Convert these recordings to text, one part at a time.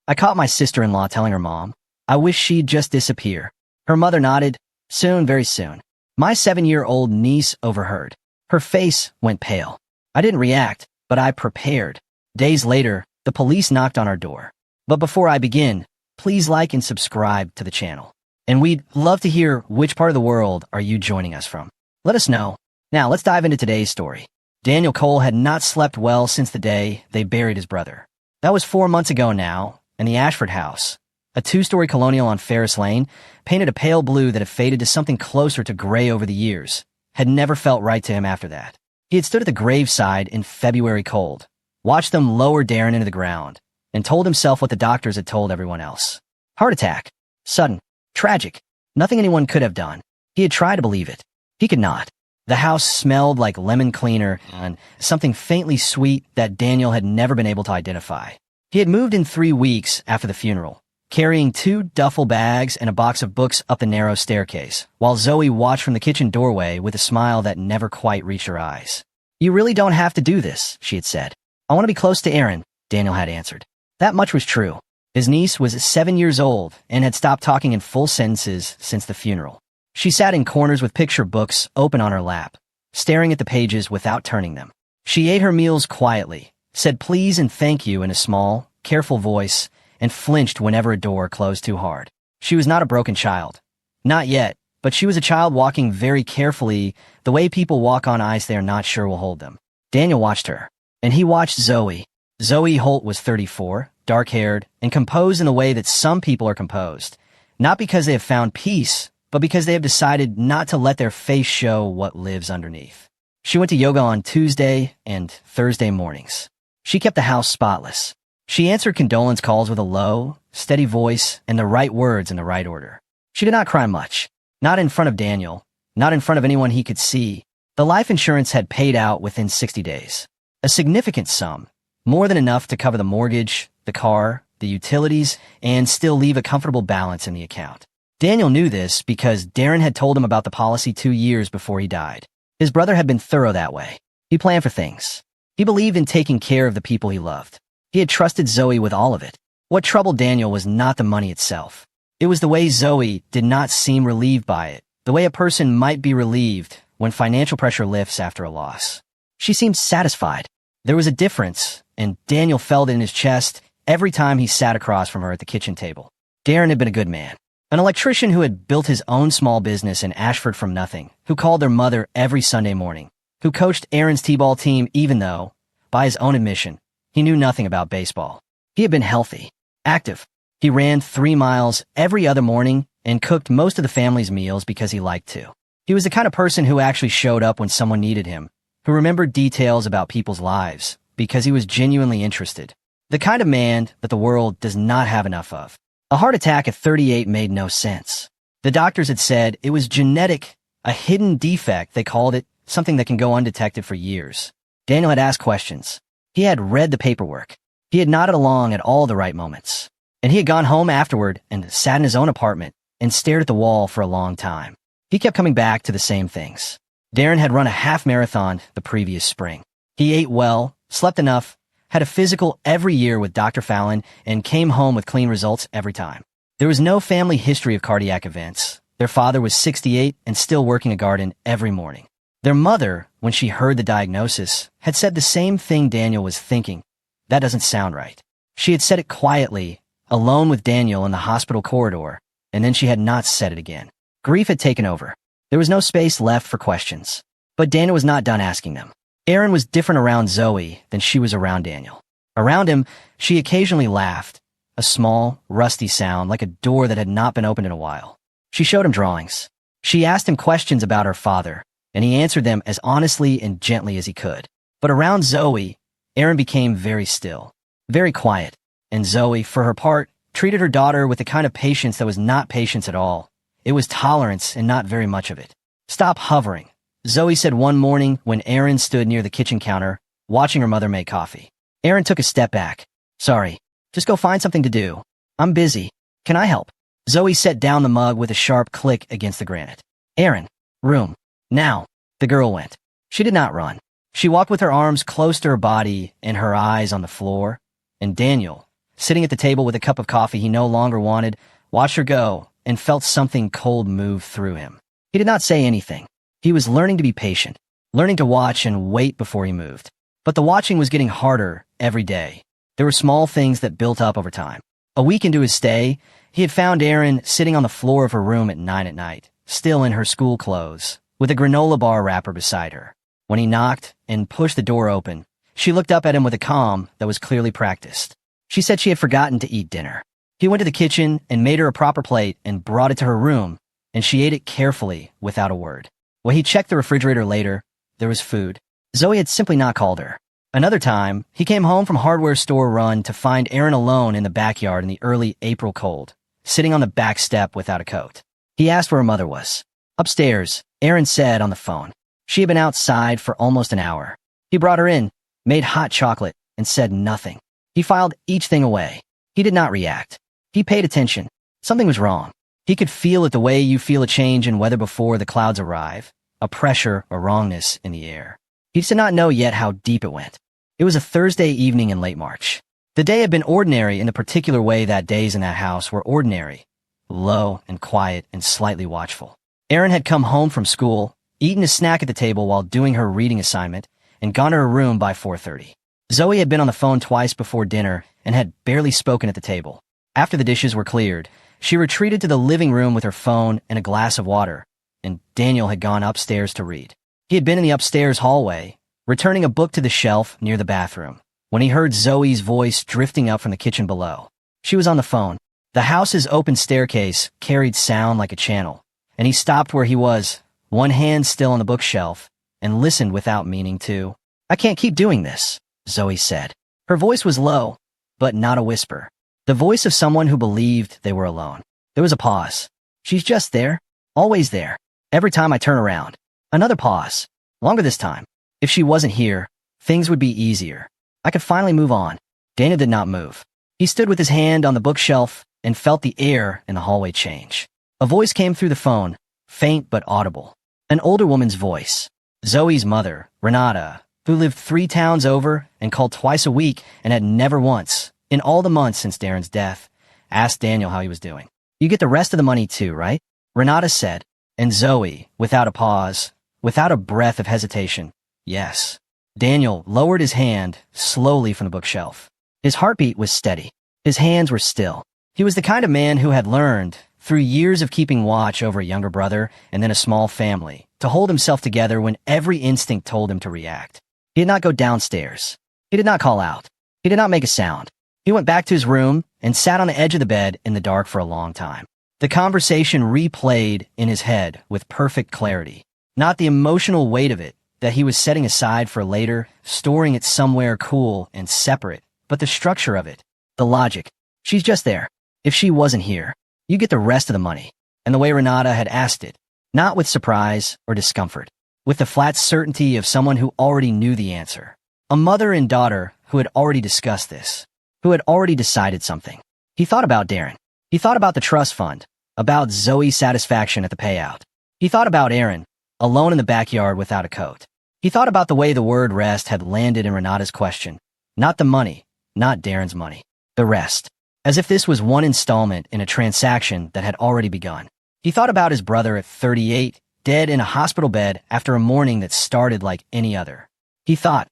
I caught my sister-in-law telling her mom, I wish she'd just disappear. Her mother nodded, soon, very soon. My 7-year-old niece overheard. Her face went pale. I didn't react, but I prepared. Days later, the police knocked on our door. But before I begin, please like and subscribe to the channel. And we'd love to hear which part of the world are you joining us from. Let us know. Now, let's dive into today's story. Daniel Cole had not slept well since the day they buried his brother. That was 4 months ago now, and the Ashford house, a 2-story colonial on Ferris Lane, painted a pale blue that had faded to something closer to gray over the years, had never felt right to him after that. He had stood at the graveside in February cold, watched them lower Darren into the ground, and told himself what the doctors had told everyone else. Heart attack. Sudden. Tragic. Nothing anyone could have done. He had tried to believe it. He could not. The house smelled like lemon cleaner and something faintly sweet that Daniel had never been able to identify. He had moved in 3 weeks after the funeral, carrying 2 duffel bags and a box of books up the narrow staircase, while Zoey watched from the kitchen doorway with a smile that never quite reached her eyes. You really don't have to do this, she had said. I want to be close to Erin, Daniel had answered. That much was true. His niece was 7 years old and had stopped talking in full sentences since the funeral. She sat in corners with picture books open on her lap, staring at the pages without turning them. She ate her meals quietly, said please and thank you in a small, careful voice, and flinched whenever a door closed too hard. She was not a broken child. Not yet, but she was a child walking very carefully, the way people walk on ice they are not sure will hold them. Daniel watched her, and he watched Zoey. Zoey Holt was 34, dark-haired, and composed in the way that some people are composed, not because they have found peace, but because they have decided not to let their face show what lives underneath. She went to yoga on Tuesday and Thursday mornings. She kept the house spotless. She answered condolence calls with a low, steady voice and the right words in the right order. She did not cry much. Not in front of Daniel. Not in front of anyone he could see. The life insurance had paid out within 60 days. A significant sum. More than enough to cover the mortgage, the car, the utilities, and still leave a comfortable balance in the account. Daniel knew this because Darren had told him about the policy 2 years before he died. His brother had been thorough that way. He planned for things. He believed in taking care of the people he loved. He had trusted Zoey with all of it. What troubled Daniel was not the money itself. It was the way Zoey did not seem relieved by it, the way a person might be relieved when financial pressure lifts after a loss. She seemed satisfied. There was a difference, and Daniel felt it in his chest every time he sat across from her at the kitchen table. Darren had been a good man. An electrician who had built his own small business in Ashford from nothing, who called their mother every Sunday morning, who coached Erin's t-ball team even though, by his own admission, he knew nothing about baseball. He had been healthy, active. He ran 3 miles every other morning and cooked most of the family's meals because he liked to. He was the kind of person who actually showed up when someone needed him, who remembered details about people's lives because he was genuinely interested. The kind of man that the world does not have enough of. A heart attack at 38 made no sense. The doctors had said it was genetic, a hidden defect, they called it, something that can go undetected for years. Daniel had asked questions. He had read the paperwork. He had nodded along at all the right moments. And he had gone home afterward and sat in his own apartment and stared at the wall for a long time. He kept coming back to the same things. Darren had run a half marathon the previous spring. He ate well, slept enough, had a physical every year with Dr. Fallon, and came home with clean results every time. There was no family history of cardiac events. Their father was 68 and still working a garden every morning. Their mother, when she heard the diagnosis, had said the same thing Daniel was thinking. That doesn't sound right. She had said it quietly, alone with Daniel in the hospital corridor, and then she had not said it again. Grief had taken over. There was no space left for questions. But Daniel was not done asking them. Erin was different around Zoey than she was around Daniel. Around him, she occasionally laughed, a small, rusty sound like a door that had not been opened in a while. She showed him drawings. She asked him questions about her father, and he answered them as honestly and gently as he could. But around Zoey, Erin became very still, very quiet, and Zoey, for her part, treated her daughter with the kind of patience that was not patience at all. It was tolerance and not very much of it. Stop hovering, Zoey said one morning when Erin stood near the kitchen counter, watching her mother make coffee. Erin took a step back. Sorry, just go find something to do. I'm busy. Can I help? Zoey set down the mug with a sharp click against the granite. Erin, room. Now. The girl went. She did not run. She walked with her arms close to her body and her eyes on the floor. And Daniel, sitting at the table with a cup of coffee he no longer wanted, watched her go, and felt something cold move through him. He did not say anything. He was learning to be patient, learning to watch and wait before he moved. But the watching was getting harder every day. There were small things that built up over time. A week into his stay, he had found Erin sitting on the floor of her room at 9 at night, still in her school clothes, with a granola bar wrapper beside her. When he knocked and pushed the door open, she looked up at him with a calm that was clearly practiced. She said she had forgotten to eat dinner. He went to the kitchen and made her a proper plate and brought it to her room, and she ate it carefully without a word. When he checked the refrigerator later, there was food. Zoey had simply not called her. Another time, he came home from hardware store run to find Erin alone in the backyard in the early April cold, sitting on the back step without a coat. He asked where her mother was. Upstairs, Erin said on the phone. She had been outside for almost an hour. He brought her in, made hot chocolate, and said nothing. He filed each thing away. He did not react. He paid attention. Something was wrong. He could feel it the way you feel a change in weather before the clouds arrive, a pressure or wrongness in the air. He did not know yet how deep it went. It was a Thursday evening in late March. The day had been ordinary in the particular way that days in that house were ordinary, low and quiet and slightly watchful. Erin had come home from school, eaten a snack at the table while doing her reading assignment, and gone to her room by 4:30. Zoey had been on the phone twice before dinner and had barely spoken at the table. After the dishes were cleared, she retreated to the living room with her phone and a glass of water, and Daniel had gone upstairs to read. He had been in the upstairs hallway, returning a book to the shelf near the bathroom, when he heard Zoey's voice drifting up from the kitchen below. She was on the phone. The house's open staircase carried sound like a channel, and he stopped where he was, one hand still on the bookshelf, and listened without meaning to. "I can't keep doing this," Zoey said. Her voice was low, but not a whisper. The voice of someone who believed they were alone. There was a pause. "She's just there, always there, every time I turn around." Another pause, longer this time. If she wasn't here, things would be easier. I could finally move on. Daniel did not move. He stood with his hand on the bookshelf and felt the air in the hallway change. A voice came through the phone, faint but audible. An older woman's voice. Zoey's mother, Renata, who lived 3 towns over and called twice a week and had never once, in all the months since Darren's death, asked Daniel how he was doing. "You get the rest of the money too, right?" Renata said, and Zoey, without a pause, without a breath of hesitation, "Yes." Daniel lowered his hand slowly from the bookshelf. His heartbeat was steady. His hands were still. He was the kind of man who had learned, through years of keeping watch over a younger brother and then a small family, to hold himself together when every instinct told him to react. He did not go downstairs. He did not call out. He did not make a sound. He went back to his room and sat on the edge of the bed in the dark for a long time. The conversation replayed in his head with perfect clarity. Not the emotional weight of it that he was setting aside for later, storing it somewhere cool and separate, but the structure of it, the logic. She's just there. If she wasn't here, you get the rest of the money. And the way Renata had asked it, not with surprise or discomfort, with the flat certainty of someone who already knew the answer. A mother and daughter who had already discussed this, who had already decided something. He thought about Darren. He thought about the trust fund, about Zoe's satisfaction at the payout. He thought about Erin, alone in the backyard without a coat. He thought about the way the word rest had landed in Renata's question. Not the money, not Darren's money. The rest. As if this was one installment in a transaction that had already begun. He thought about his brother at 38, dead in a hospital bed after a morning that started like any other. He thought,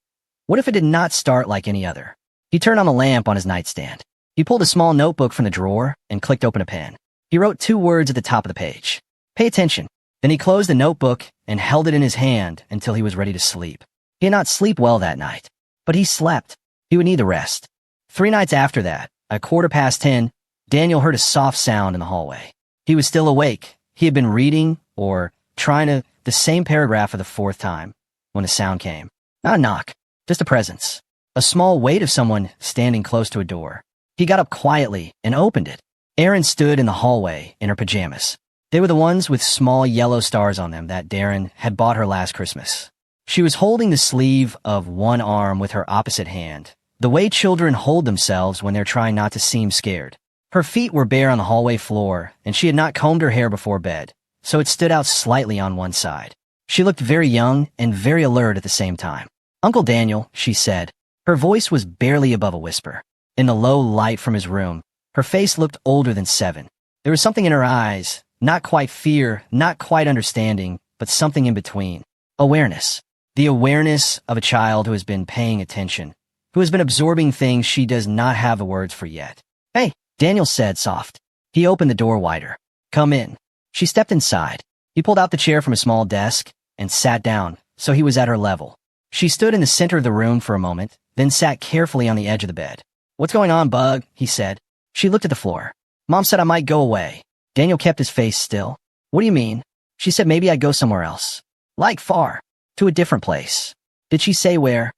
what if it did not start like any other? He turned on the lamp on his nightstand. He pulled a small notebook from the drawer and clicked open a pen. He wrote 2 words at the top of the page. Pay attention. Then he closed the notebook and held it in his hand until he was ready to sleep. He did not sleep well that night, but he slept. He would need the rest. 3 nights after that, at 10:15, Daniel heard a soft sound in the hallway. He was still awake. He had been reading or trying the same paragraph for the 4th time when the sound came. Not a knock, just a presence. A small weight of someone standing close to a door. He got up quietly and opened it. Erin stood in the hallway in her pajamas. They were the ones with small yellow stars on them that Darren had bought her last Christmas. She was holding the sleeve of one arm with her opposite hand, the way children hold themselves when they're trying not to seem scared. Her feet were bare on the hallway floor, and she had not combed her hair before bed, so it stood out slightly on one side. She looked very young and very alert at the same time. "Uncle Daniel," she said. Her voice was barely above a whisper. In the low light from his room, her face looked older than 7. There was something in her eyes, not quite fear, not quite understanding, but something in between. Awareness. The awareness of a child who has been paying attention, who has been absorbing things she does not have the words for yet. "Hey," Daniel said, soft. He opened the door wider. "Come in." She stepped inside. He pulled out the chair from a small desk and sat down, so he was at her level. She stood in the center of the room for a moment, then sat carefully on the edge of the bed. "What's going on, Bug?" he said. She looked at the floor. "Mom said I might go away." Daniel kept his face still. "What do you mean?" She said maybe I'd go somewhere else. "Like far?" "To a different place." "Did she say where?"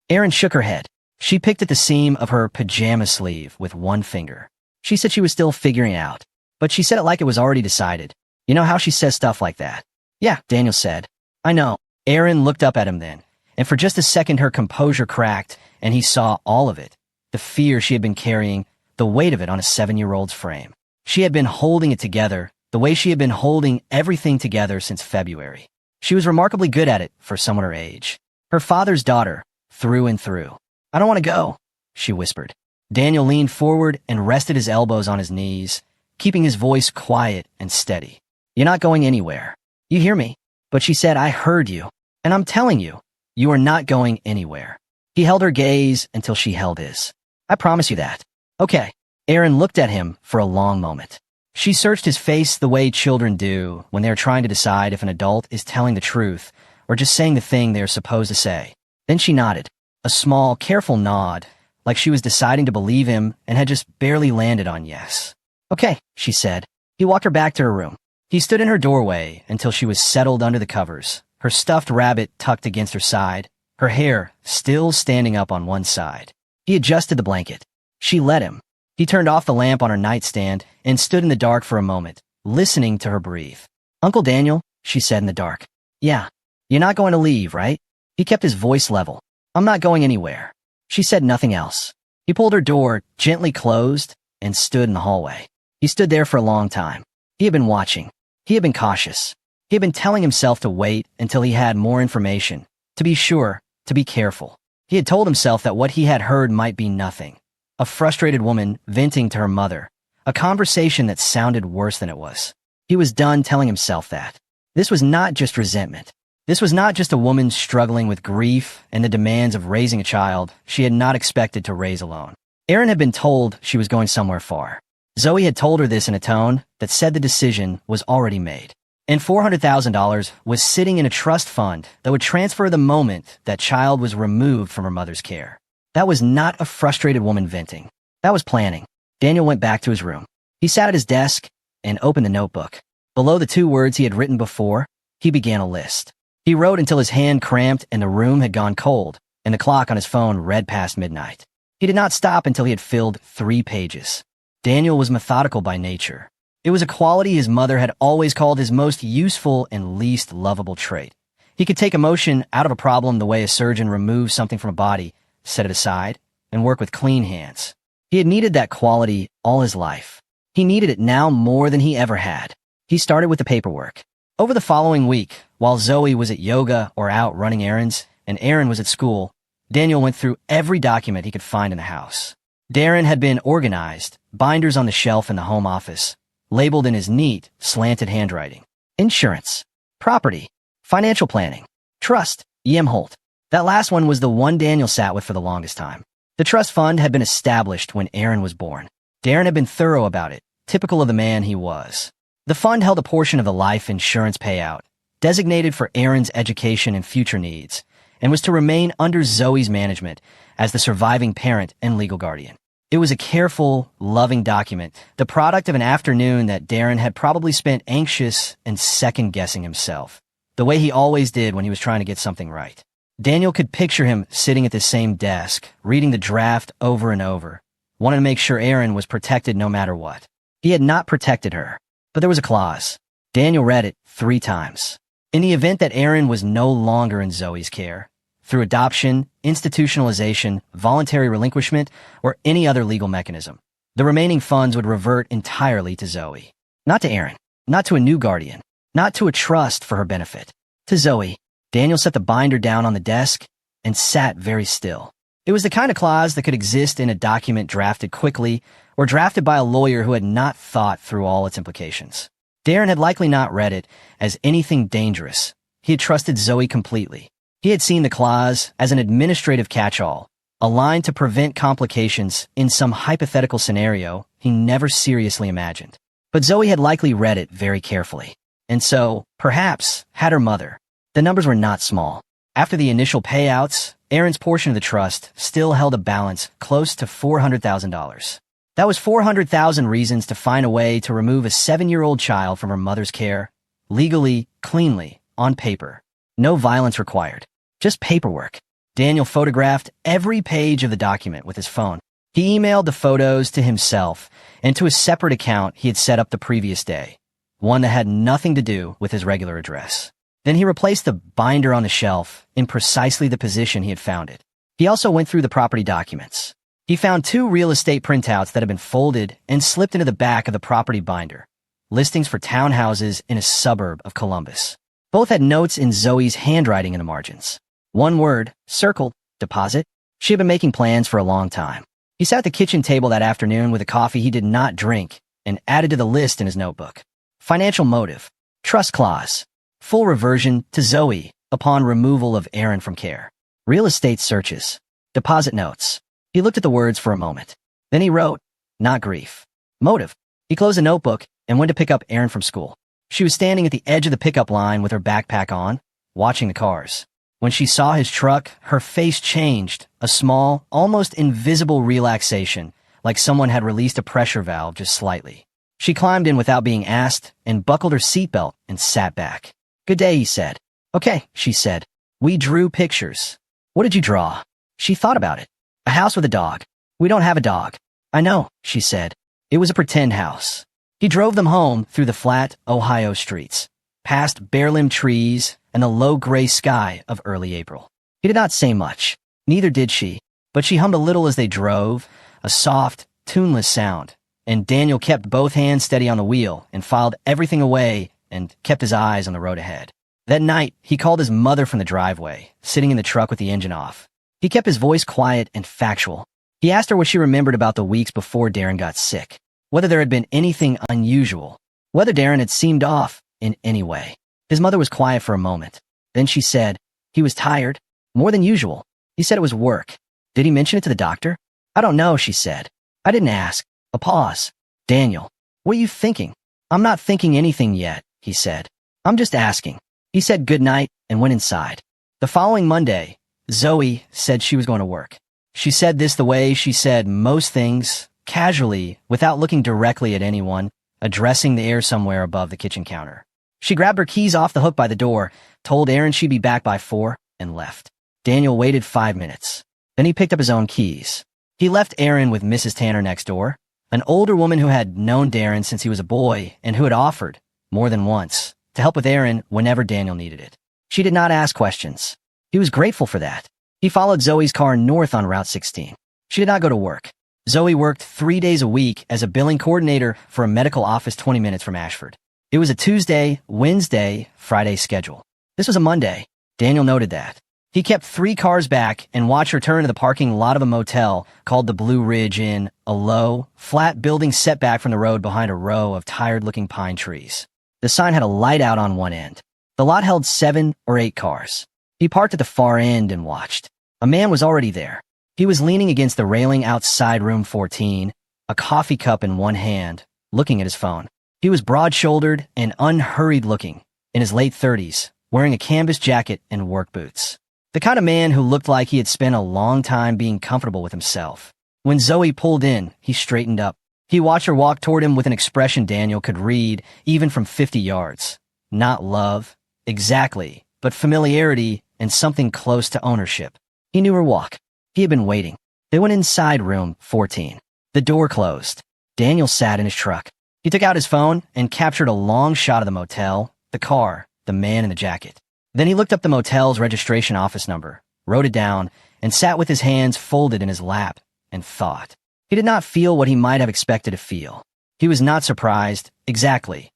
Erin shook her head. She picked at the seam of her pajama sleeve with one finger. She said she was still figuring it out, but she said it like it was already decided. You know how she says stuff like that? "Yeah," Daniel said. "I know." Erin looked up at him then, and for just a second her composure cracked, and he saw all of it. The fear she had been carrying, the weight of it on a 7-year-old's frame. She had been holding it together, the way she had been holding everything together since February. She was remarkably good at it for someone her age. Her father's daughter, through and through. "I don't want to go," she whispered. Daniel leaned forward and rested his elbows on his knees, keeping his voice quiet and steady. "You're not going anywhere. You hear me?" But she said, "I heard you. And I'm telling you, you are not going anywhere." He held her gaze until she held his. "I promise you that." "Okay." Erin looked at him for a long moment. She searched his face the way children do when they are trying to decide if an adult is telling the truth or just saying the thing they are supposed to say. Then she nodded, a small, careful nod, like she was deciding to believe him and had just barely landed on yes. "Okay," she said. He walked her back to her room. He stood in her doorway until she was settled under the covers, her stuffed rabbit tucked against her side, her hair still standing up on one side. He adjusted the blanket. She let him. He turned off the lamp on her nightstand and stood in the dark for a moment, listening to her breathe. "Uncle Daniel," she said in the dark. "Yeah. You're not going to leave, right?" He kept his voice level. "I'm not going anywhere." She said nothing else. He pulled her door, gently closed, and stood in the hallway. He stood there for a long time. He had been watching. He had been cautious. He had been telling himself to wait until he had more information, to be sure, to be careful. He had told himself that what he had heard might be nothing. A frustrated woman venting to her mother, a conversation that sounded worse than it was. He was done telling himself that. This was not just resentment. This was not just a woman struggling with grief and the demands of raising a child she had not expected to raise alone. Erin had been told she was going somewhere far. Zoey had told her this in a tone that said the decision was already made. And $400,000 was sitting in a trust fund that would transfer the moment that child was removed from her mother's care. That was not a frustrated woman venting. That was planning. Daniel went back to his room. He sat at his desk and opened the notebook. Below the 2 words he had written before, he began a list. He wrote until his hand cramped and the room had gone cold, and the clock on his phone read past midnight. He did not stop until he had filled 3 pages. Daniel was methodical by nature. It was a quality his mother had always called his most useful and least lovable trait. He could take emotion out of a problem the way a surgeon removes something from a body, set it aside, and work with clean hands. He had needed that quality all his life. He needed it now more than he ever had. He started with the paperwork. Over the following week, while Zoey was at yoga or out running errands, and Erin was at school, Daniel went through every document he could find in the house. Darren had been organized, binders on the shelf in the home office, labeled in his neat, slanted handwriting. Insurance, property, financial planning, trust, E.M. Holt. That last one was the one Daniel sat with for the longest time. The trust fund had been established when Erin was born. Darren had been thorough about it, typical of the man he was. The fund held a portion of the life insurance payout, designated for Erin's education and future needs, and was to remain under Zoey's management as the surviving parent and legal guardian. It was a careful, loving document, the product of an afternoon that Darren had probably spent anxious and second-guessing himself, the way he always did when he was trying to get something right. Daniel could picture him sitting at the same desk, reading the draft over and over, wanting to make sure Erin was protected no matter what. He had not protected her, but there was a clause. Daniel read it 3 times. In the event that Erin was no longer in Zoey's care, through adoption, institutionalization, voluntary relinquishment, or any other legal mechanism, the remaining funds would revert entirely to Zoey. Not to Erin, not to a new guardian, not to a trust for her benefit. To Zoey. Daniel set the binder down on the desk and sat very still. It was the kind of clause that could exist in a document drafted quickly or drafted by a lawyer who had not thought through all its implications. Darren had likely not read it as anything dangerous. He had trusted Zoey completely. He had seen the clause as an administrative catch-all, a line to prevent complications in some hypothetical scenario he never seriously imagined. But Zoey had likely read it very carefully. And so, perhaps, had her mother. The numbers were not small. After the initial payouts, Erin's portion of the trust still held a balance close to $400,000. That was 400,000 reasons to find a way to remove a 7-year-old child from her mother's care, legally, cleanly, on paper. No violence required. Just paperwork. Daniel photographed every page of the document with his phone. He emailed the photos to himself and to a separate account he had set up the previous day, one that had nothing to do with his regular address. Then he replaced the binder on the shelf in precisely the position he had found it. He also went through the property documents. He found 2 real estate printouts that had been folded and slipped into the back of the property binder, listings for townhouses in a suburb of Columbus. Both had notes in Zoey's handwriting in the margins. One word, circled, deposit. She had been making plans for a long time. He sat at the kitchen table that afternoon with a coffee he did not drink and added to the list in his notebook. Financial motive, trust clause, full reversion to Zoey upon removal of Erin from care. Real estate searches, deposit notes. He looked at the words for a moment. Then he wrote, not grief. Motive. He closed the notebook and went to pick up Erin from school. She was standing at the edge of the pickup line with her backpack on, watching the cars. When she saw his truck, her face changed, a small, almost invisible relaxation, like someone had released a pressure valve just slightly. She climbed in without being asked and buckled her seatbelt and sat back. Good day, he said. Okay, she said. We drew pictures. What did you draw? She thought about it. A house with a dog. We don't have a dog. I know, she said. It was a pretend house. He drove them home through the flat Ohio streets, past bare-limbed trees and the low gray sky of early April. He did not say much. Neither did she, but she hummed a little as they drove, a soft, tuneless sound, and Daniel kept both hands steady on the wheel and filed everything away and kept his eyes on the road ahead. That night, he called his mother from the driveway, sitting in the truck with the engine off. He kept his voice quiet and factual. He asked her what she remembered about the weeks before Darren got sick, whether there had been anything unusual, whether Darren had seemed off in any way. His mother was quiet for a moment. Then she said, he was tired, more than usual. He said it was work. Did he mention it to the doctor? I don't know, she said. I didn't ask. A pause. Daniel, what are you thinking? I'm not thinking anything yet, he said. I'm just asking. He said good night and went inside. The following Monday, Zoey said she was going to work. She said this the way she said most things, casually, without looking directly at anyone, addressing the air somewhere above the kitchen counter. She grabbed her keys off the hook by the door, told Erin she'd be back by 4, and left. Daniel waited 5 minutes. Then he picked up his own keys. He left Erin with Mrs. Tanner next door, an older woman who had known Darren since he was a boy and who had offered, more than once, to help with Erin whenever Daniel needed it. She did not ask questions. He was grateful for that. He followed Zoey's car north on Route 16. She did not go to work. Zoey worked 3 days a week as a billing coordinator for a medical office 20 minutes from Ashford. It was a Tuesday, Wednesday, Friday schedule. This was a Monday. Daniel noted that. He kept 3 cars back and watched her turn into the parking lot of a motel called the Blue Ridge Inn, a low, flat building set back from the road behind a row of tired-looking pine trees. The sign had a light out on one end. The lot held 7 or 8 cars. He parked at the far end and watched. A man was already there. He was leaning against the railing outside room 14, a coffee cup in one hand, looking at his phone. He was broad-shouldered and unhurried-looking, in his late 30s, wearing a canvas jacket and work boots. The kind of man who looked like he had spent a long time being comfortable with himself. When Zoey pulled in, he straightened up. He watched her walk toward him with an expression Daniel could read, even from 50 yards. Not love, exactly, but familiarity and something close to ownership. He knew her walk. He had been waiting. They went inside room 14. The door closed. Daniel sat in his truck. He took out his phone and captured a long shot of the motel, the car, the man in the jacket. Then he looked up the motel's registration office number, wrote it down, and sat with his hands folded in his lap and thought. He did not feel what he might have expected to feel. He was not surprised, exactly.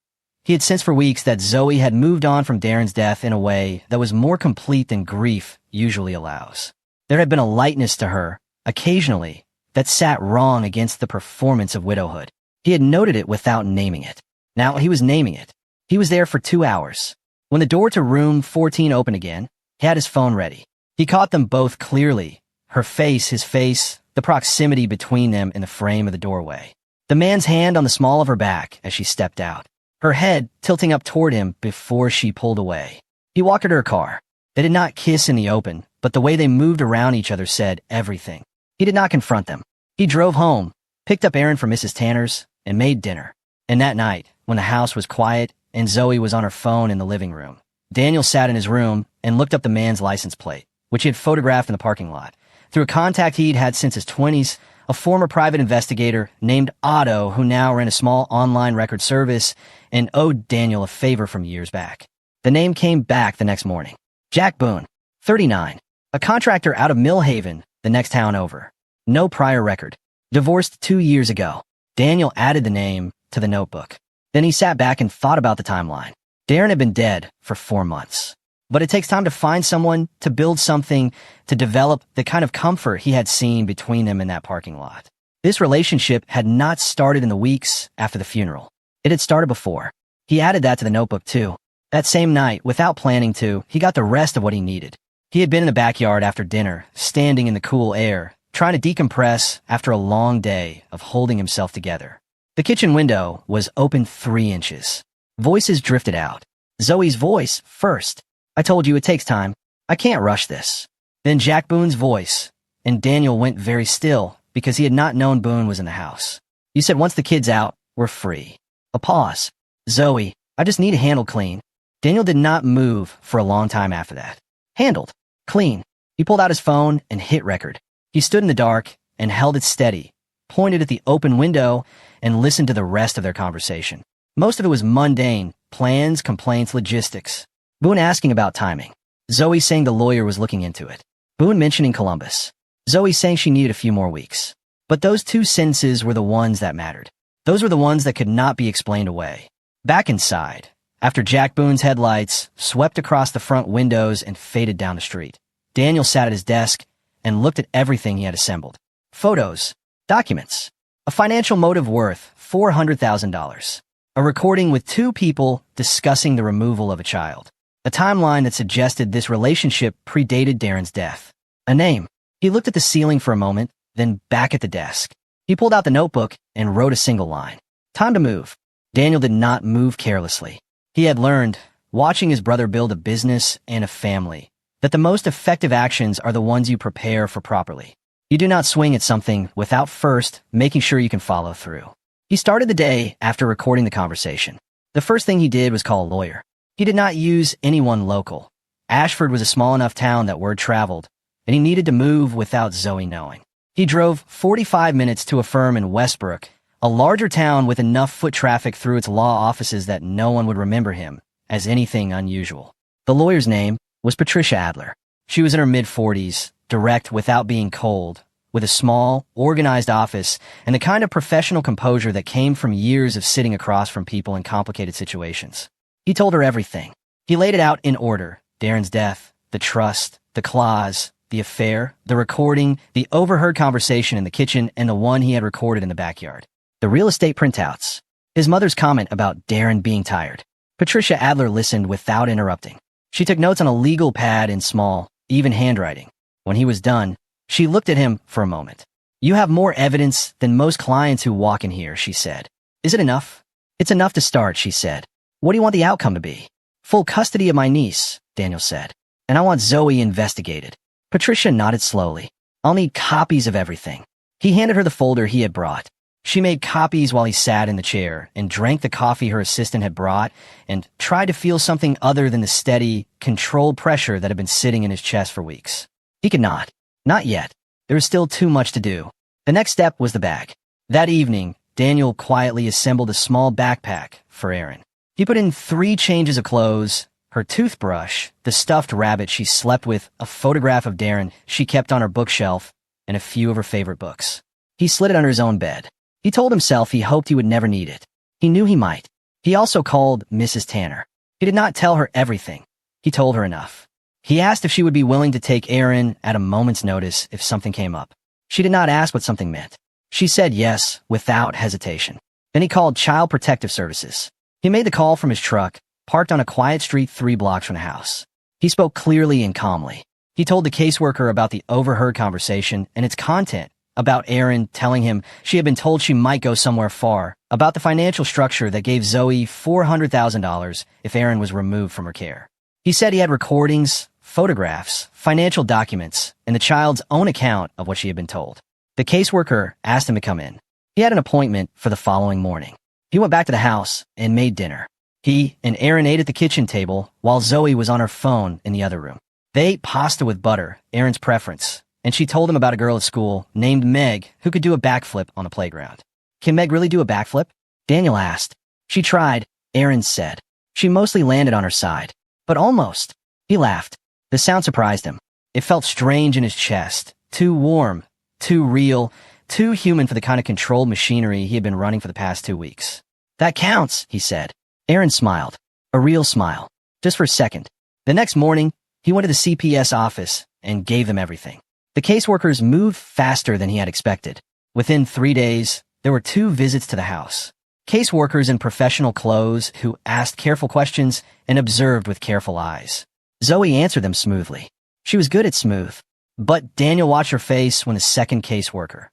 He had sensed for weeks that Zoey had moved on from Darren's death in a way that was more complete than grief usually allows. There had been a lightness to her, occasionally, that sat wrong against the performance of widowhood. He had noted it without naming it. Now he was naming it. He was there for 2 hours. When the door to room 14 opened again, he had his phone ready. He caught them both clearly. Her face, his face, the proximity between them in the frame of the doorway. The man's hand on the small of her back as she stepped out. Her head tilting up toward him before she pulled away. He walked her to her car. They did not kiss in the open, but the way they moved around each other said everything. He did not confront them. He drove home, picked up Erin from Mrs. Tanner's, and made dinner. And that night, when the house was quiet and Zoey was on her phone in the living room, Daniel sat in his room and looked up the man's license plate, which he had photographed in the parking lot. Through a contact he'd had since his 20s, a former private investigator named Otto, who now ran a small online record service and owed Daniel a favor from years back. The name came back the next morning. Jack Boone, 39, a contractor out of Millhaven, the next town over. No prior record. Divorced 2 years ago. Daniel added the name to the notebook. Then he sat back and thought about the timeline. Darren had been dead for 4 months. But it takes time to find someone, to build something, to develop the kind of comfort he had seen between them in that parking lot. This relationship had not started in the weeks after the funeral. It had started before. He added that to the notebook too. That same night, without planning to, he got the rest of what he needed. He had been in the backyard after dinner, standing in the cool air, trying to decompress after a long day of holding himself together. The kitchen window was open 3 inches. Voices drifted out. Zoey's voice first. I told you it takes time. I can't rush this. Then Jack Boone's voice, and Daniel went very still because he had not known Boone was in the house. You said once the kid's out, we're free. A pause. Zoey, I just need a handle clean. Daniel did not move for a long time after that. Handled. Clean. He pulled out his phone and hit record. He stood in the dark and held it steady, pointed at the open window, and listened to the rest of their conversation. Most of it was mundane, plans, complaints, logistics. Boone asking about timing. Zoey saying the lawyer was looking into it. Boone mentioning Columbus. Zoey saying she needed a few more weeks. But those 2 sentences were the ones that mattered. Those were the ones that could not be explained away. Back inside, after Jack Boone's headlights swept across the front windows and faded down the street, Daniel sat at his desk and looked at everything he had assembled. Photos, documents, a financial motive worth $400,000, a recording with 2 people discussing the removal of a child, a timeline that suggested this relationship predated Darren's death, a name. He looked at the ceiling for a moment, then back at the desk. He pulled out the notebook and wrote a single line. Time to move. Daniel did not move carelessly. He had learned, watching his brother build a business and a family, that the most effective actions are the ones you prepare for properly. You do not swing at something without first making sure you can follow through. He started the day after recording the conversation. The first thing he did was call a lawyer. He did not use anyone local. Ashford was a small enough town that word traveled, and he needed to move without Zoey knowing. He drove 45 minutes to a firm in Westbrook, a larger town with enough foot traffic through its law offices that no one would remember him as anything unusual. The lawyer's name was Patricia Adler. She was in her mid-40s, direct without being cold, with a small, organized office and the kind of professional composure that came from years of sitting across from people in complicated situations. He told her everything. He laid it out in order: Darren's death, the trust, the clause, the affair, the recording, the overheard conversation in the kitchen, and the one he had recorded in the backyard. The real estate printouts. His mother's comment about Darren being tired. Patricia Adler listened without interrupting. She took notes on a legal pad in small, even handwriting. When he was done, she looked at him for a moment. You have more evidence than most clients who walk in here, she said. Is it enough? It's enough to start, she said. What do you want the outcome to be? Full custody of my niece, Daniel said. And I want Zoey investigated. Patricia nodded slowly. I'll need copies of everything. He handed her the folder he had brought. She made copies while he sat in the chair and drank the coffee her assistant had brought and tried to feel something other than the steady, controlled pressure that had been sitting in his chest for weeks. He could not. Not yet. There was still too much to do. The next step was the bag. That evening, Daniel quietly assembled a small backpack for Erin. He put in 3 changes of clothes, her toothbrush, the stuffed rabbit she slept with, a photograph of Darren she kept on her bookshelf, and a few of her favorite books. He slid it under his own bed. He told himself he hoped he would never need it. He knew he might. He also called Mrs. Tanner. He did not tell her everything. He told her enough. He asked if she would be willing to take Erin at a moment's notice if something came up. She did not ask what something meant. She said yes without hesitation. Then he called Child Protective Services. He made the call from his truck, parked on a quiet street 3 blocks from the house. He spoke clearly and calmly. He told the caseworker about the overheard conversation and its content, about Erin telling him she had been told she might go somewhere far, about the financial structure that gave Zoey $400,000 if Erin was removed from her care. He said he had recordings, photographs, financial documents, and the child's own account of what she had been told. The caseworker asked him to come in. He had an appointment for the following morning. He went back to the house and made dinner. He and Erin ate at the kitchen table while Zoey was on her phone in the other room. They ate pasta with butter, Erin's preference, and she told him about a girl at school named Meg who could do a backflip on the playground. Can Meg really do a backflip? Daniel asked. She tried, Erin said. She mostly landed on her side, but almost. He laughed. The sound surprised him. It felt strange in his chest, too warm, too real, too human for the kind of controlled machinery he had been running for the past 2 weeks. That counts, he said. Erin smiled. A real smile. Just for a second. The next morning, he went to the CPS office and gave them everything. The caseworkers moved faster than he had expected. Within 3 days, there were 2 visits to the house. Caseworkers in professional clothes who asked careful questions and observed with careful eyes. Zoey answered them smoothly. She was good at smooth. But Daniel watched her face when the second caseworker,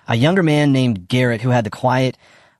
a younger man named Garrett who had the quiet,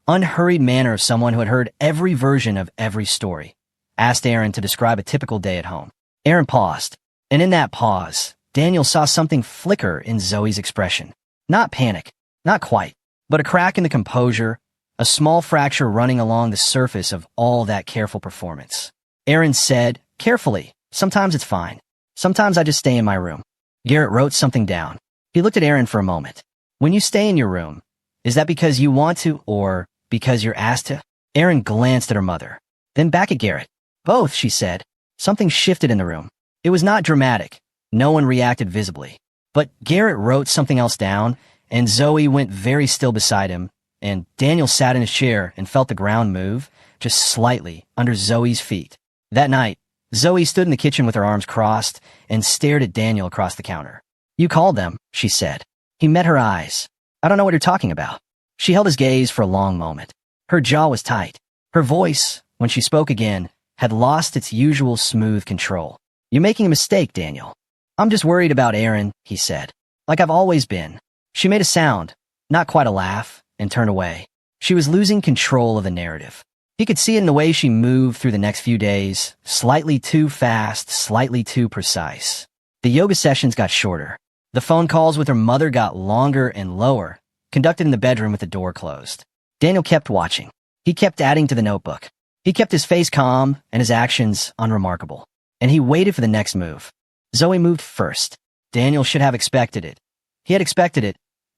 unhurried manner of someone who had heard every version of every story, asked Erin to describe a typical day at home. Erin paused, and in that pause, Daniel saw something flicker in Zoey's expression. Not panic, not quite, but a crack in the composure, a small fracture running along the surface of all that careful performance. Erin said, carefully, sometimes it's fine. Sometimes I just stay in my room. Garrett wrote something down. He looked at Erin for a moment. When you stay in your room, is that because you want to or because you're asked to? Erin glanced at her mother, then back at Garrett. Both, she said. Something shifted in the room. It was not dramatic. No one reacted visibly. But Garrett wrote something else down, and Zoey went very still beside him, and Daniel sat in his chair and felt the ground move, just slightly, under Zoey's feet. That night, Zoey stood in the kitchen with her arms crossed and stared at Daniel across the counter. You called them, she said. He met her eyes. I don't know what you're talking about. She held his gaze for a long moment. Her jaw was tight. Her voice, when she spoke again, had lost its usual smooth control. You're making a mistake, Daniel. I'm just worried about Erin, he said. Like I've always been. She made a sound, not quite a laugh, and turned away. She was losing control of the narrative. He could see it in the way she moved through the next few days, slightly too fast, slightly too precise. The yoga sessions got shorter. The phone calls with her mother got longer and lower, conducted in the bedroom with the door closed. Daniel kept watching. He kept adding to the notebook. He kept his face calm and his actions unremarkable. And he waited for the next move. Zoey moved first. Daniel should have expected it. He had expected it,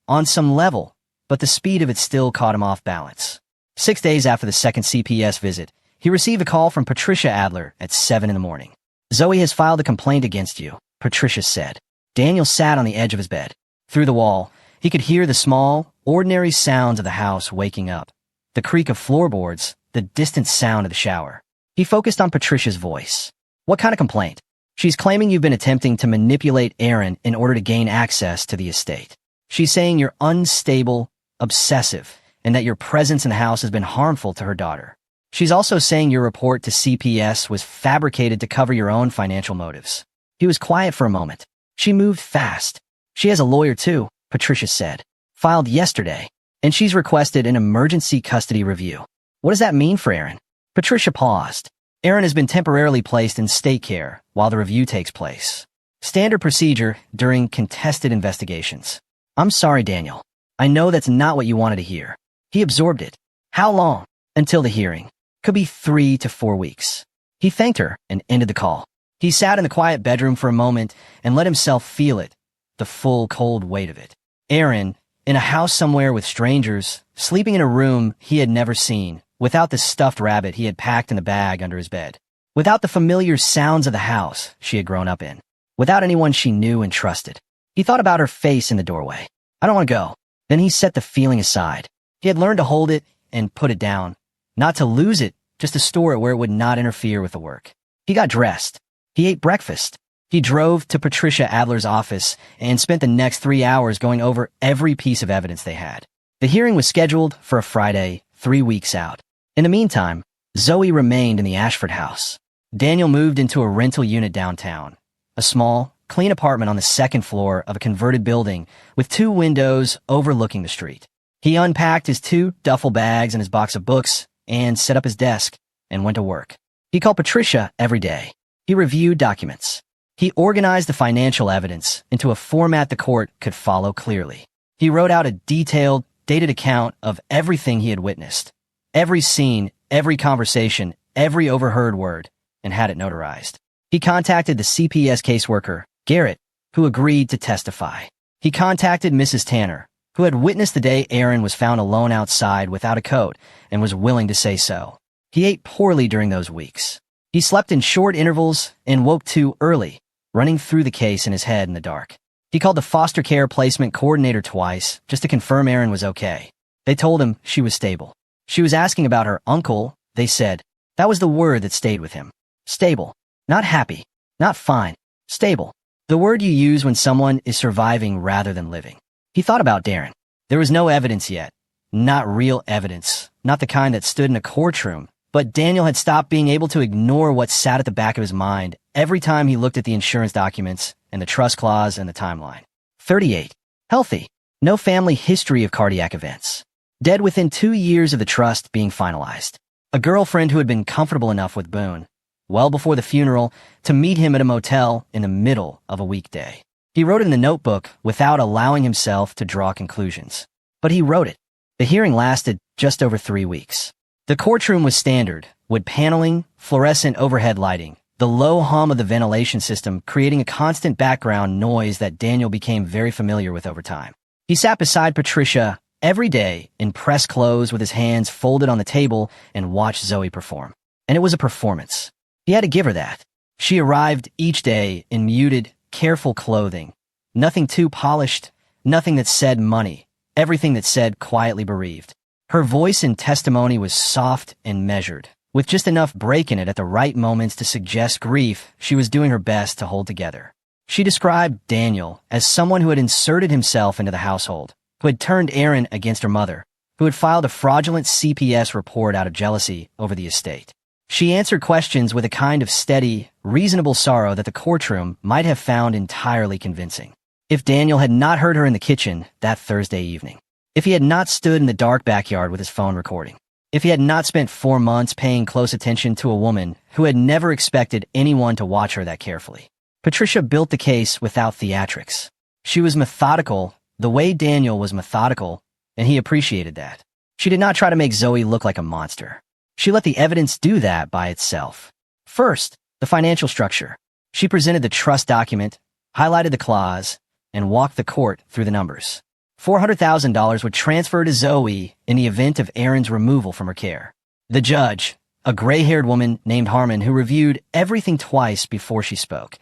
on some level, but the speed of it still caught him off balance. 6 days after the second CPS visit, he received a call from Patricia Adler at 7 in the morning. Zoey has filed a complaint against you, Patricia said. Daniel sat on the edge of his bed. Through the wall, he could hear the small, ordinary sounds of the house waking up. The creak of floorboards, the distant sound of the shower. He focused on Patricia's voice. What kind of complaint? She's claiming you've been attempting to manipulate Erin in order to gain access to the estate. She's saying you're unstable, obsessive, and that your presence in the house has been harmful to her daughter. She's also saying your report to CPS was fabricated to cover your own financial motives. He was quiet for a moment. She moved fast. She has a lawyer too, Patricia said. Filed yesterday, and she's requested an emergency custody review. What does that mean for Erin? Patricia paused. Erin has been temporarily placed in state care while the review takes place. Standard procedure during contested investigations. I'm sorry, Daniel. I know that's not what you wanted to hear. He absorbed it. How long? Until the hearing. Could be 3 to 4 weeks. He thanked her and ended the call. He sat in the quiet bedroom for a moment and let himself feel it, the full cold weight of it. Erin, in a house somewhere with strangers, sleeping in a room he had never seen, without the stuffed rabbit he had packed in the bag under his bed, without the familiar sounds of the house she had grown up in, without anyone she knew and trusted. He thought about her face in the doorway. I don't want to go. Then he set the feeling aside. He had learned to hold it and put it down, not to lose it, just to store it where it would not interfere with the work. He got dressed. He ate breakfast. He drove to Patricia Adler's office and spent the next 3 hours going over every piece of evidence they had. The hearing was scheduled for a Friday, 3 weeks out. In the meantime, Zoey remained in the Ashford house. Daniel moved into a rental unit downtown, a small, clean apartment on the second floor of a converted building with 2 windows overlooking the street. He unpacked his 2 duffel bags and his box of books and set up his desk and went to work. He called Patricia every day. He reviewed documents. He organized the financial evidence into a format the court could follow clearly. He wrote out a detailed, dated account of everything he had witnessed, every scene, every conversation, every overheard word, and had it notarized. He contacted the CPS caseworker, Garrett, who agreed to testify. He contacted Mrs. Tanner, who had witnessed the day Erin was found alone outside without a coat and was willing to say so. He ate poorly during those weeks. He slept in short intervals and woke too early, running through the case in his head in the dark. He called the foster care placement coordinator twice just to confirm Erin was okay. They told him she was stable. She was asking about her uncle, they said. That was the word that stayed with him. Stable. Not happy. Not fine. Stable. The word you use when someone is surviving rather than living. He thought about Darren. There was no evidence yet. Not real evidence. Not the kind that stood in a courtroom. But Daniel had stopped being able to ignore what sat at the back of his mind every time he looked at the insurance documents and the trust clause and the timeline. 38. Healthy. No family history of cardiac events. Dead within 2 years of the trust being finalized. A girlfriend who had been comfortable enough with Boone, well before the funeral, to meet him at a motel in the middle of a weekday. He wrote it in the notebook without allowing himself to draw conclusions. But he wrote it. The hearing lasted just over 3 weeks. The courtroom was standard, wood paneling, fluorescent overhead lighting, the low hum of the ventilation system creating a constant background noise that Daniel became very familiar with over time. He sat beside Patricia every day in press clothes with his hands folded on the table and watched Zoey perform. And it was a performance. He had to give her that. She arrived each day in muted, careful clothing. Nothing too polished, nothing that said money, everything that said quietly bereaved. Her voice in testimony was soft and measured, with just enough break in it at the right moments to suggest grief she was doing her best to hold together. She described Daniel as someone who had inserted himself into the household, who had turned Erin against her mother, who had filed a fraudulent CPS report out of jealousy over the estate. She answered questions with a kind of steady, reasonable sorrow that the courtroom might have found entirely convincing. If Daniel had not heard her in the kitchen that Thursday evening, if he had not stood in the dark backyard with his phone recording, if he had not spent 4 months paying close attention to a woman who had never expected anyone to watch her that carefully. Patricia built the case without theatrics. She was methodical, the way Daniel was methodical, and he appreciated that. She did not try to make Zoey look like a monster. She let the evidence do that by itself. First, the financial structure. She presented the trust document, highlighted the clause, and walked the court through the numbers. $400,000 would transfer to Zoey in the event of Erin's removal from her care. The judge, a gray-haired woman named Harmon who reviewed everything twice before she spoke,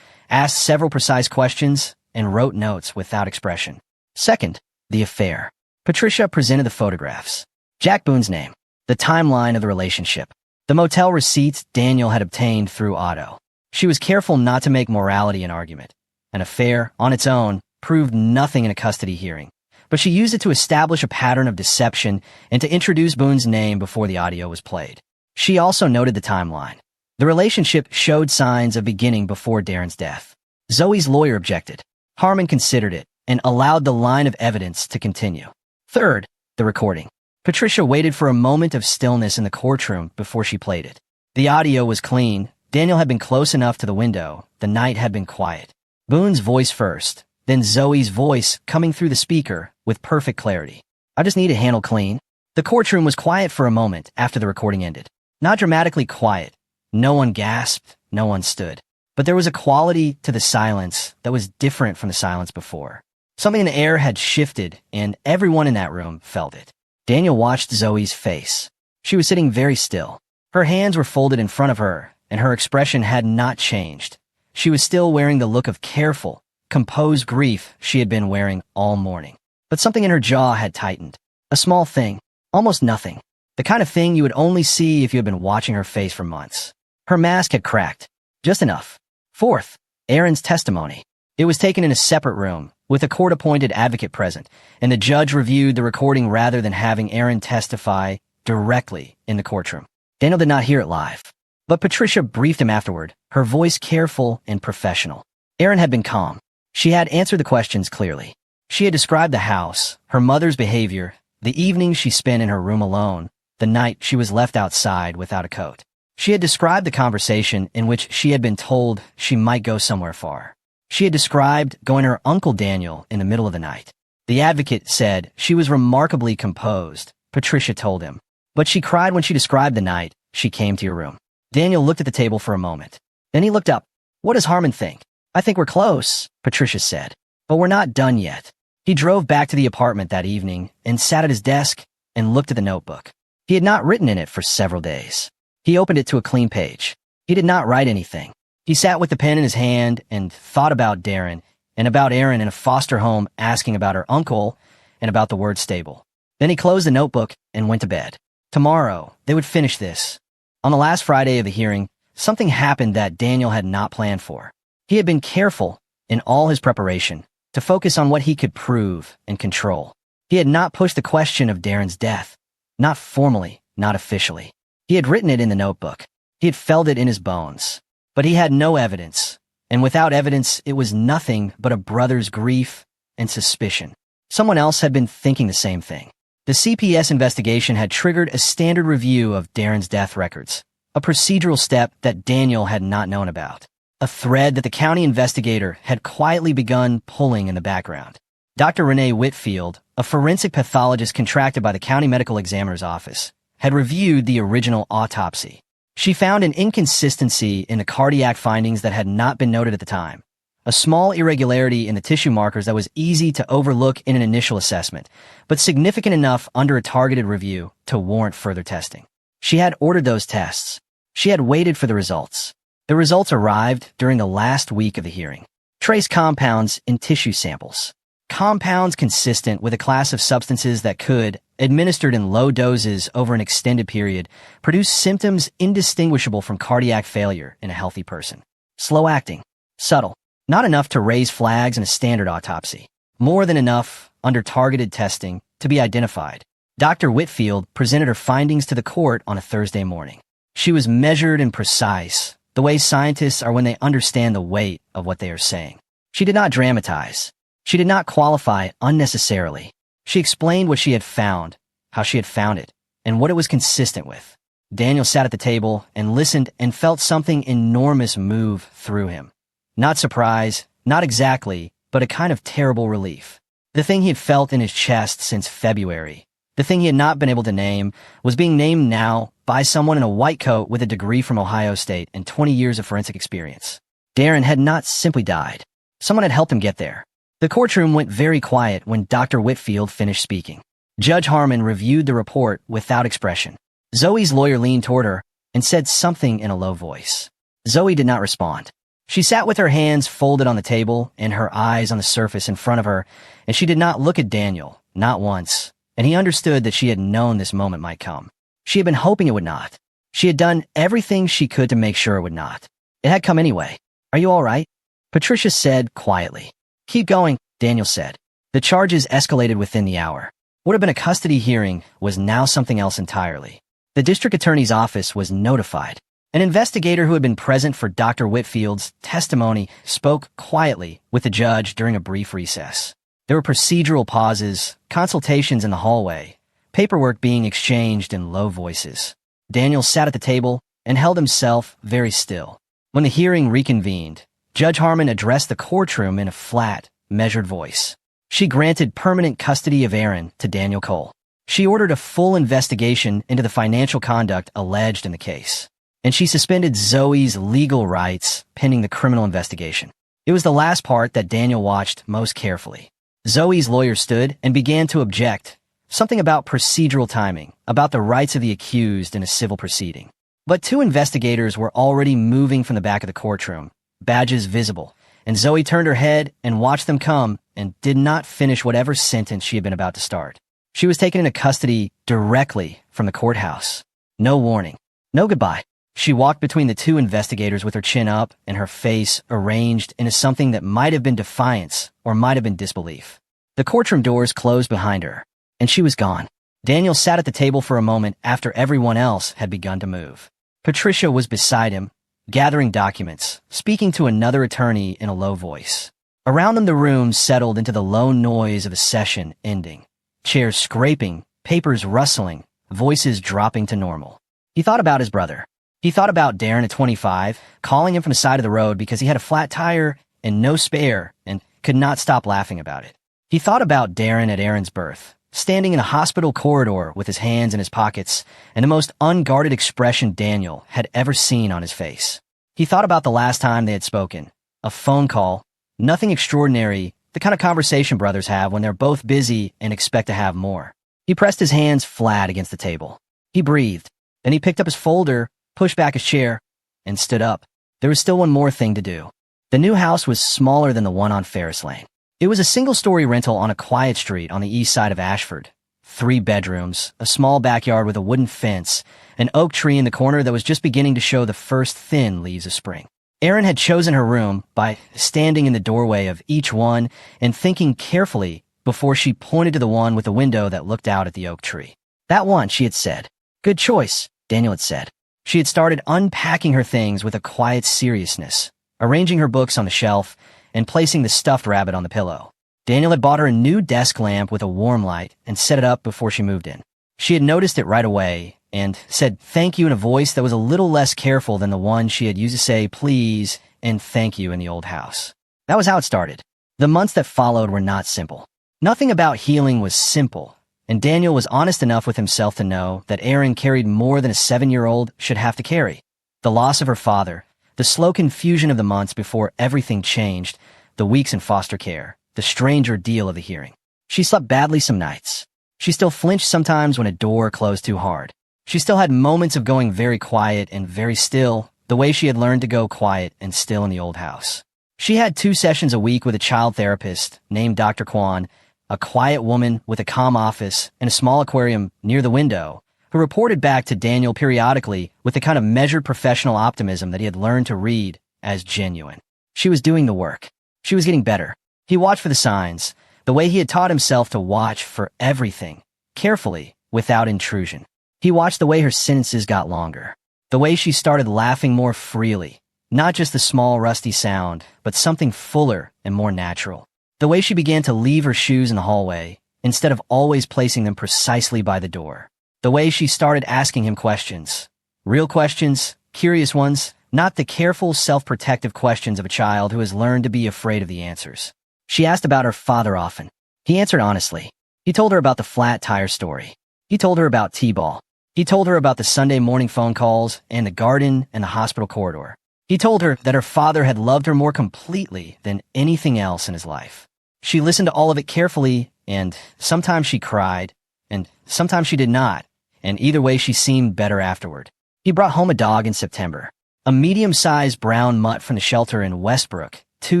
asked several precise questions and wrote notes without expression. Second, the affair. Patricia presented the photographs. Jack Boone's name, the timeline of the relationship, the motel receipts Daniel had obtained through Otto. She was careful not to make morality an argument. An affair, on its own, proved nothing in a custody hearing. But she used it to establish a pattern of deception and to introduce Boone's name before the audio was played. She also noted the timeline. The relationship showed signs of beginning before Darren's death. Zoey's lawyer objected. Harmon considered it and allowed the line of evidence to continue. Third, the recording. Patricia waited for a moment of stillness in the courtroom before she played it. The audio was clean. Daniel had been close enough to the window. The night had been quiet. Boone's voice first, then Zoey's voice coming through the speaker with perfect clarity. I just need a handle clean. The courtroom was quiet for a moment after the recording ended. Not dramatically quiet. No one gasped, no one stood. But there was a quality to the silence that was different from the silence before. Something in the air had shifted, and everyone in that room felt it. Daniel watched Zoey's face. She was sitting very still. Her hands were folded in front of her, and her expression had not changed. She was still wearing the look of careful, composed grief she had been wearing all morning. But something in her jaw had tightened. A small thing, almost nothing. The kind of thing you would only see if you had been watching her face for months. Her mask had cracked. Just enough. Fourth, Erin's testimony. It was taken in a separate room, with a court-appointed advocate present, and the judge reviewed the recording rather than having Erin testify directly in the courtroom. Daniel did not hear it live, but Patricia briefed him afterward, her voice careful and professional. Erin had been calm. She had answered the questions clearly. She had described the house, her mother's behavior, the evenings she spent in her room alone, the night she was left outside without a coat. She had described the conversation in which she had been told she might go somewhere far. She had described going to her Uncle Daniel in the middle of the night. The advocate said she was remarkably composed, Patricia told him. But she cried when she described the night she came to your room. Daniel looked at the table for a moment. Then he looked up. What does Harmon think? I think we're close, Patricia said. But we're not done yet. He drove back to the apartment that evening and sat at his desk and looked at the notebook. He had not written in it for several days. He opened it to a clean page. He did not write anything. He sat with the pen in his hand and thought about Darren and about Erin in a foster home, asking about her uncle and about the word stable. Then he closed the notebook and went to bed. Tomorrow, they would finish this. On the last Friday of the hearing, something happened that Daniel had not planned for. He had been careful in all his preparation to focus on what he could prove and control. He had not pushed the question of Darren's death, not formally, not officially. He had written it in the notebook. He had felt it in his bones. But he had no evidence, and without evidence, it was nothing but a brother's grief and suspicion. Someone else had been thinking the same thing. The CPS investigation had triggered a standard review of Darren's death records, a procedural step that Daniel had not known about, a thread that the county investigator had quietly begun pulling in the background. Dr. Renee Whitfield, a forensic pathologist contracted by the county medical examiner's office, had reviewed the original autopsy. She found an inconsistency in the cardiac findings that had not been noted at the time, a small irregularity in the tissue markers that was easy to overlook in an initial assessment, but significant enough under a targeted review to warrant further testing. She had ordered those tests. She had waited for the results. The results arrived during the last week of the hearing. Trace compounds in tissue samples. Compounds consistent with a class of substances that could, administered in low doses over an extended period, produce symptoms indistinguishable from cardiac failure in a healthy person. Slow-acting, subtle, not enough to raise flags in a standard autopsy. More than enough, under targeted testing, to be identified. Dr. Whitfield presented her findings to the court on a Thursday morning. She was measured and precise, the way scientists are when they understand the weight of what they are saying. She did not dramatize. She did not qualify unnecessarily. She explained what she had found, how she had found it, and what it was consistent with. Daniel sat at the table and listened and felt something enormous move through him. Not surprise, not exactly, but a kind of terrible relief. The thing he had felt in his chest since February, the thing he had not been able to name, was being named now by someone in a white coat with a degree from Ohio State and 20 years of forensic experience. Darren had not simply died. Someone had helped him get there. The courtroom went very quiet when Dr. Whitfield finished speaking. Judge Harmon reviewed the report without expression. Zoey's lawyer leaned toward her and said something in a low voice. Zoey did not respond. She sat with her hands folded on the table and her eyes on the surface in front of her, and she did not look at Daniel, not once, and he understood that she had known this moment might come. She had been hoping it would not. She had done everything she could to make sure it would not. It had come anyway. Are you all right? Patricia said quietly. Keep going, Daniel said. The charges escalated within the hour. What had been a custody hearing was now something else entirely. The district attorney's office was notified. An investigator who had been present for Dr. Whitfield's testimony spoke quietly with the judge during a brief recess. There were procedural pauses, consultations in the hallway, paperwork being exchanged in low voices. Daniel sat at the table and held himself very still. When the hearing reconvened, Judge Harmon addressed the courtroom in a flat, measured voice. She granted permanent custody of Erin to Daniel Cole. She ordered a full investigation into the financial conduct alleged in the case. And she suspended Zoey's legal rights pending the criminal investigation. It was the last part that Daniel watched most carefully. Zoey's lawyer stood and began to object, something about procedural timing, about the rights of the accused in a civil proceeding. But two investigators were already moving from the back of the courtroom, badges visible, and Zoey turned her head and watched them come and did not finish whatever sentence she had been about to start. She was taken into custody directly from the courthouse. No warning. No goodbye. She walked between the two investigators with her chin up and her face arranged into something that might have been defiance or might have been disbelief. The courtroom doors closed behind her, and she was gone. Daniel sat at the table for a moment after everyone else had begun to move. Patricia was beside him, gathering documents, speaking to another attorney in a low voice. Around them the room settled into the low noise of a session ending. Chairs scraping, papers rustling, voices dropping to normal. He thought about his brother. He thought about Darren at 25, calling him from the side of the road because he had a flat tire and no spare and could not stop laughing about it. He thought about Darren at Erin's birth, standing in a hospital corridor with his hands in his pockets and the most unguarded expression Daniel had ever seen on his face. He thought about the last time they had spoken. A phone call, nothing extraordinary, the kind of conversation brothers have when they're both busy and expect to have more. He pressed his hands flat against the table. He breathed. Then he picked up his folder, pushed back his chair, and stood up. There was still one more thing to do. The new house was smaller than the one on Ferris Lane. It was a single-story rental on a quiet street on the east side of Ashford. 3 bedrooms, a small backyard with a wooden fence, an oak tree in the corner that was just beginning to show the first thin leaves of spring. Erin had chosen her room by standing in the doorway of each one and thinking carefully before she pointed to the one with the window that looked out at the oak tree. That one, she had said. Good choice, Daniel had said. She had started unpacking her things with a quiet seriousness, arranging her books on the shelf and placing the stuffed rabbit on the pillow. Daniel had bought her a new desk lamp with a warm light and set it up before she moved in. She had noticed it right away and said thank you in a voice that was a little less careful than the one she had used to say please and thank you in the old house. That was how it started. The months that followed were not simple. Nothing about healing was simple, and Daniel was honest enough with himself to know that Erin carried more than a 7-year-old should have to carry. The loss of her father, the slow confusion of the months before everything changed, the weeks in foster care, the strange ordeal of the hearing. She slept badly some nights. She still flinched sometimes when a door closed too hard. She still had moments of going very quiet and very still, the way she had learned to go quiet and still in the old house. She had 2 sessions a week with a child therapist named Dr. Kwan, a quiet woman with a calm office and a small aquarium near the window, who reported back to Daniel periodically with the kind of measured professional optimism that he had learned to read as genuine. She was doing the work. She was getting better. He watched for the signs, the way he had taught himself to watch for everything, carefully, without intrusion. He watched the way her sentences got longer, the way she started laughing more freely, not just the small rusty sound, but something fuller and more natural. The way she began to leave her shoes in the hallway, instead of always placing them precisely by the door. The way she started asking him questions. Real questions, curious ones, not the careful, self-protective questions of a child who has learned to be afraid of the answers. She asked about her father often. He answered honestly. He told her about the flat tire story. He told her about T-ball. He told her about the Sunday morning phone calls and the garden and the hospital corridor. He told her that her father had loved her more completely than anything else in his life. She listened to all of it carefully, and sometimes she cried, and sometimes she did not, and either way she seemed better afterward. He brought home a dog in September, a medium-sized brown mutt from the shelter in Westbrook, 2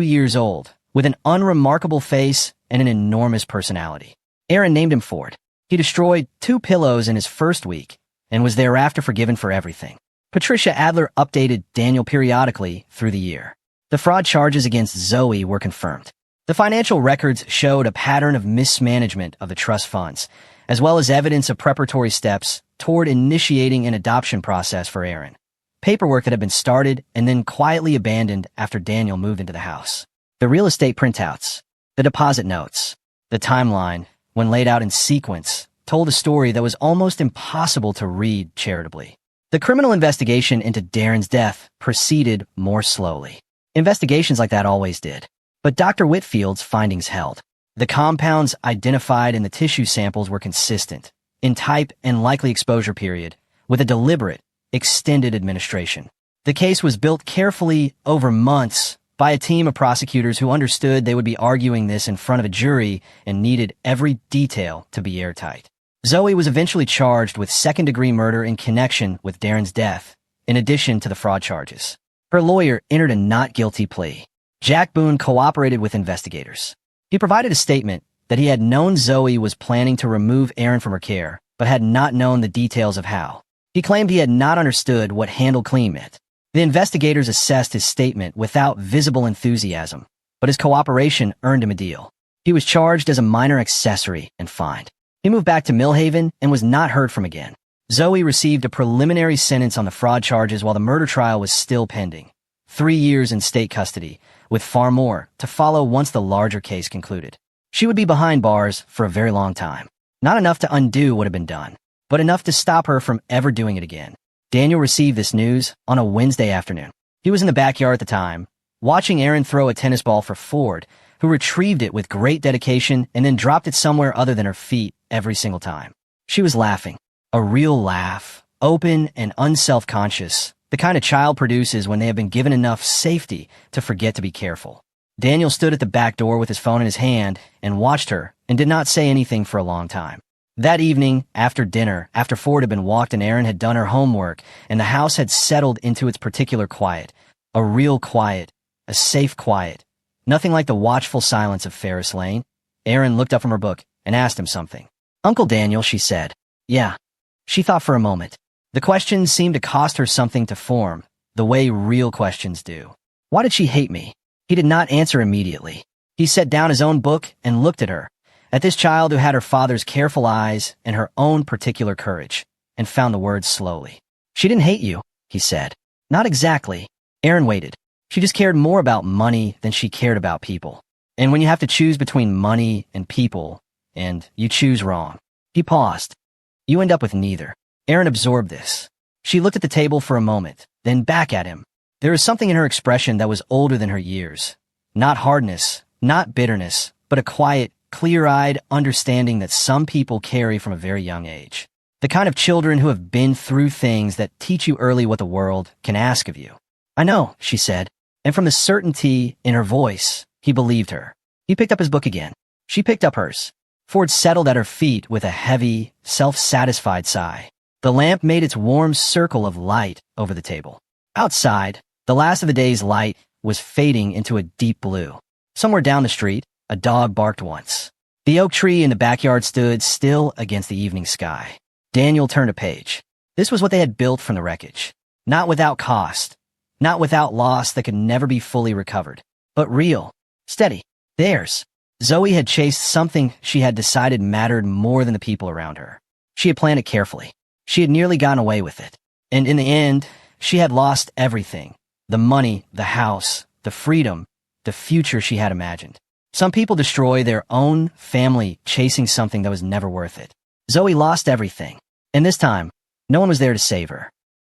years old, with an unremarkable face and an enormous personality. Erin named him Ford. He destroyed 2 pillows in his first week and was thereafter forgiven for everything. Patricia Adler updated Daniel periodically through the year. The fraud charges against Zoey were confirmed. The financial records showed a pattern of mismanagement of the trust funds, as well as evidence of preparatory steps toward initiating an adoption process for Erin. Paperwork that had been started and then quietly abandoned after Daniel moved into the house. The real estate printouts, the deposit notes, the timeline, when laid out in sequence, told a story that was almost impossible to read charitably. The criminal investigation into Darren's death proceeded more slowly. Investigations like that always did. But Dr. Whitfield's findings held. The compounds identified in the tissue samples were consistent, in type and likely exposure period, with a deliberate, extended administration. The case was built carefully over months by a team of prosecutors who understood they would be arguing this in front of a jury and needed every detail to be airtight. Zoey was eventually charged with second-degree murder in connection with Darren's death, in addition to the fraud charges. Her lawyer entered a not guilty plea. Jack Boone cooperated with investigators. He provided a statement that he had known Zoey was planning to remove Erin from her care, but had not known the details of how. He claimed he had not understood what handle clean meant. The investigators assessed his statement without visible enthusiasm, but his cooperation earned him a deal. He was charged as a minor accessory and fined. He moved back to Millhaven and was not heard from again. Zoey received a preliminary sentence on the fraud charges while the murder trial was still pending. 3 years in state custody, with far more to follow once the larger case concluded. She would be behind bars for a very long time. Not enough to undo what had been done, but enough to stop her from ever doing it again. Daniel received this news on a Wednesday afternoon. He was in the backyard at the time, watching Erin throw a tennis ball for Ford, who retrieved it with great dedication and then dropped it somewhere other than her feet every single time. She was laughing. A real laugh, open and unself-conscious, the kind a child produces when they have been given enough safety to forget to be careful. Daniel stood at the back door with his phone in his hand and watched her and did not say anything for a long time. That evening, after dinner, after Ford had been walked and Erin had done her homework and the house had settled into its particular quiet, a real quiet, a safe quiet, nothing like the watchful silence of Ferris Lane, Erin looked up from her book and asked him something. "Uncle Daniel," she said. "Yeah." She thought for a moment. The question seemed to cost her something to form, the way real questions do. Why did she hate me? He did not answer immediately. He set down his own book and looked at her, at this child who had her father's careful eyes and her own particular courage, and found the words slowly. "She didn't hate you," he said. "Not exactly." Erin waited. She just cared more about money than she cared about people. And when you have to choose between money and people, and you choose wrong. He paused. You end up with neither. Erin absorbed this. She looked at the table for a moment, then back at him. There was something in her expression that was older than her years. Not hardness, not bitterness, but a quiet, clear-eyed understanding that some people carry from a very young age. The kind of children who have been through things that teach you early what the world can ask of you. "I know," she said, and from the certainty in her voice, he believed her. He picked up his book again. She picked up hers. Ford settled at her feet with a heavy, self-satisfied sigh. The lamp made its warm circle of light over the table. Outside, the last of the day's light was fading into a deep blue. Somewhere down the street, a dog barked once. The oak tree in the backyard stood still against the evening sky. Daniel turned a page. This was what they had built from the wreckage. Not without cost. Not without loss that could never be fully recovered. But real. Steady. Theirs. Zoey had chased something she had decided mattered more than the people around her. She had planned it carefully. She had nearly gotten away with it. And in the end, she had lost everything. The money, the house, the freedom, the future she had imagined. Some people destroy their own family chasing something that was never worth it. Zoey lost everything. And this time, no one was there to save her.